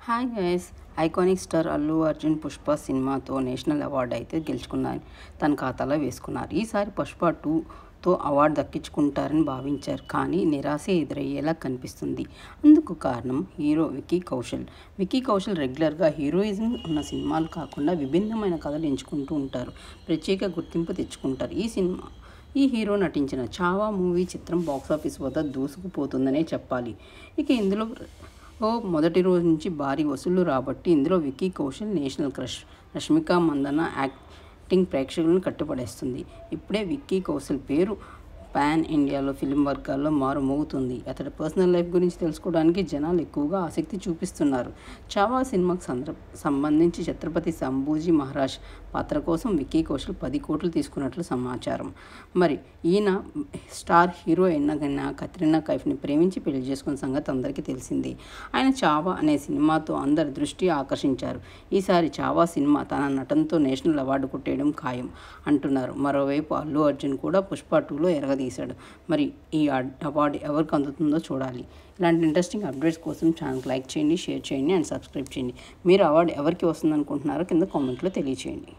Hi guys. Iconic star Allu Arjun Pushpa సినిమాతో national award అయితే గెలుచుకున్నారు, తన ఖాతాలో వేసుకున్నారు. ఈసారి పుష్ప 2తో అవార్డు దక్కించుకుంటారని భావించారు, కానీ నిరాశ ఎదురయ్యేలా కనిపిస్తుంది. అందుకు కారణం హీరో విక్కీ కౌశల్ రెగ్యులర్గా హీరోయిజం ఉన్న సినిమాలు కాకుండా విభిన్నమైన కథలు ఎంచుకుంటూ ఉంటారు, ప్రత్యేక గుర్తింపు తెచ్చుకుంటారు. ఈ హీరో నటించిన చావా మూవీ చిత్రం బాక్సాఫీస్ వద్ద దూసుకుపోతుందనే చెప్పాలి. ఇక ఇందులో మొదటి రోజు నుంచి భారీ వసూళ్లు రాబట్టి ఇందులో Vicky Kaushal national crush. Rashmika Mandanna acting ప్రేక్షకులను కట్టుపడేస్తుంది. ఇప్పుడే విక్కీ కౌశల్ పేరు పాన్ ఇండియాలో ఫిలిం వర్గాల్లో మారుమోగుతుంది. అతడి పర్సనల్ లైఫ్ గురించి తెలుసుకోవడానికి జనాలు ఎక్కువగా ఆసక్తి చూపిస్తున్నారు. చావా సినిమాకు సంబంధించి ఛత్రపతి సంభూజీ మహారాజ్ పాత్ర కోసం విక్కీ కౌశల్ 10 కోట్లు తీసుకున్నట్లు సమాచారం. మరి ఈయన స్టార్ హీరో అయిన కత్రినా కైఫ్ని ప్రేమించి పెళ్లి చేసుకున్న సంగతి అందరికీ తెలిసిందే. ఆయన చావా అనే సినిమాతో అందరి దృష్టి ఆకర్షించారు. ఈసారి చావా సినిమా తన నటనతో నేషనల్ అవార్డు కొట్టేయడం ఖాయం అంటున్నారు. మరోవైపు అల్లు అర్జున్ కూడా పుష్ప 2లో ఎరగదీశాడు. మరి ఈ అవార్డు ఎవరికి అందుతుందో చూడాలి. ఇలాంటి ఇంట్రెస్టింగ్ అప్డేట్స్ కోసం ఛానల్కి లైక్ చేయండి, షేర్ చేయండి అండ్ సబ్స్క్రైబ్ చేయండి. మీరు అవార్డు ఎవరికి వస్తుంది అనుకుంటున్నారో కింద కామెంట్లో తెలియచేయండి.